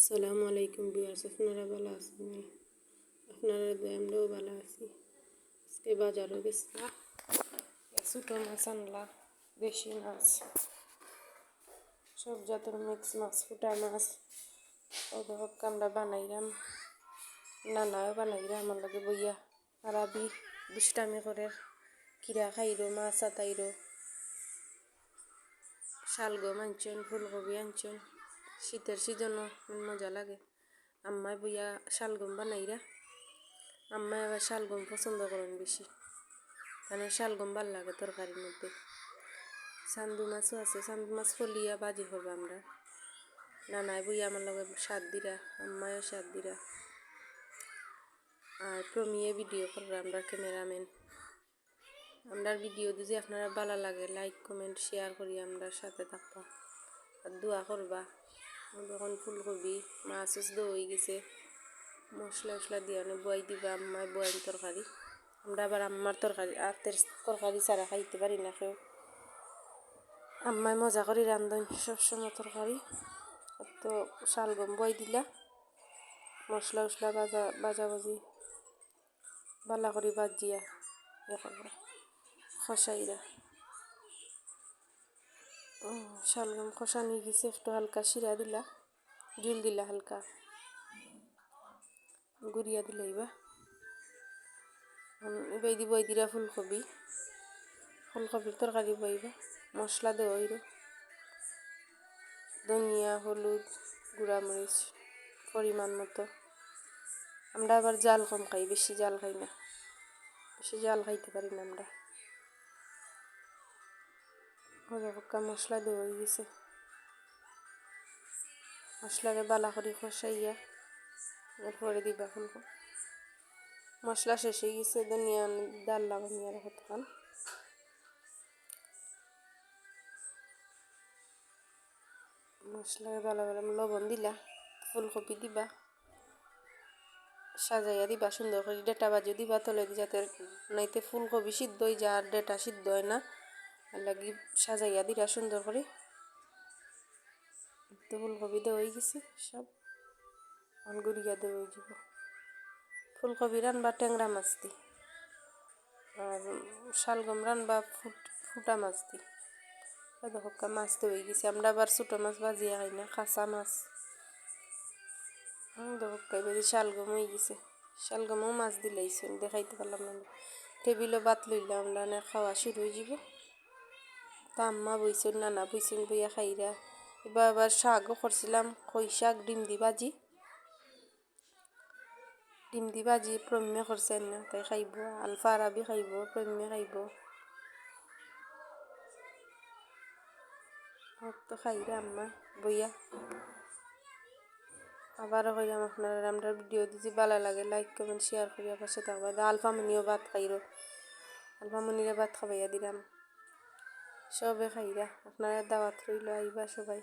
আসসালামু আলাইকুম ভিউয়ার্স, আপনারা ভালো আছেন? আপনারা আমরাও ভালো আছি। আজকে বাজারে গেছিলাম, ছোটো মাছ আনলাম, দেশি মাছ, সব জাতের মিক্স মাছ, ফুটা মাছ। ওদের আমরা বানাইলাম, নানাও বানাইলাম আমার লগে বইয়া। আর আবি দুষ্টামি করে কিরা খাইরো, মাছ আতাইরো, শালগম আনছেন, ফুলকপি আনছেন। শীতের সিজনও মজা লাগে। আম্মাই বইয়া শালগম বানাইরা, আম্মাই আবার শালগম পছন্দ করেন বেশি, মানে শালগম ভাল লাগে তরকারির মধ্যে। চান্দু মাছও আছে, চান্দু মাছ ফলিয়া বাজি করবো আমরা। নানাই বইয়া আমার লগে স্বাদ দিরা, আম্মাইও স্বাদ দিরা। আর প্রমিয়ে ভিডিও করবো আমরা, ক্যামেরাম্যান। আমরার ভিডিও যদি আপনারা ভালো লাগে লাইক কমেন্ট শেয়ার করি আমরা সাথে থাকবা আর দোয়া করবা। যখন ফুলকপি মাছ হয়ে গেছে, মশলা দিয়ে বয়াই দিবা, আম্মায় বয়াইন তরকারি। আমরা আবার আম্মার তরকারি আতের তরকারি ছাড়া খাইতে পারি না কেউ। আম্মায় মজা করে রান্ধন সবসময় তরকারি। তো শালগম বই দিলা, মশলা ভাজি বালা করে বাজিয়া খসাইরা। শালগম খসা নিয়ে গেছে, একটু হালকা শিরা দিলা, জুল দিলা, হালকা গুড়িয়া দিলে এবার বই দিলা ফুলকপির তরকারি বইবা। মশলা দেওয়া হইল, ধনিয়া, হলুদ, গুঁড়ামরিচ পরিমাণ মতো। আমরা আবার জাল কম খাই, বেশি জাল খাই না, বেশি জাল খাইতে পারি না আমরা। পক্কা মশলা দেওয়া হয়ে গেছে, মশলাকে বালা করে খসাইয়া এরপরে দিবা ফুলকপি। মশলা শেষ হয়ে গেছে, ধনিয়া ডাল লাগানি আর কতক্ষণ। মশলাকে ভালো লবণ দিলা, ফুলকপি দিবা, সাজাইয়া দিবা সুন্দর করে। ডেটা বাজিয়ে দিবা তলে, যাতে নাইতে ফুলকপি সিদ্ধ হয়ে যায় আর ডেটা সিদ্ধ হয় না, আর লাগি সাজাইয়া দিলা সুন্দর করে। তো ফুলকপি দেওয়া হয়ে গেছে সব, গুড়িয়া দেওয়া হয়ে যাব। ফুলকপি রানবা ট্যাংরা মাছ দি, আর শালগম রানবা ফুটা মাছ দি। দেখো মাছ তো হয়ে গেছে। আমরা আবার ছোটো মাছ ভাজিয়া খাই না, কাঁচা মাছ। দেখো এবার শালগম হয়ে গেছে, শালগমও মাছ দিলাইছে, দেখাইতে পারলাম না। টেবিলও ভাত লইলাম আমরা, খাওয়া শুরু হয়ে যাব। তা আম্মা বইছেন, নানা বইছেন, বইয়া খাইরা। এবার আবার শাকও করছিলাম, কই শাক ডিম দি ভাজি প্রমিয়ে করছেন না, তাই খাইব। আলফা আরাবি খাইব, প্রমিয়ে খাইব, তো খাইরা আম্মা বইয়া। আবারও কইলাম আপনারা আমরা ভিডিও যদি ভালো লাগে লাইক কমেন্ট শেয়ার করিয়া পাশে থাকবা। আলফামনিও ভাত খাইরো, আলফামনিরে ভাত খাবাইয়া দিলাম, সবে খাইরা। আপনারা দাওয়াত রইল, আইবা সবাই।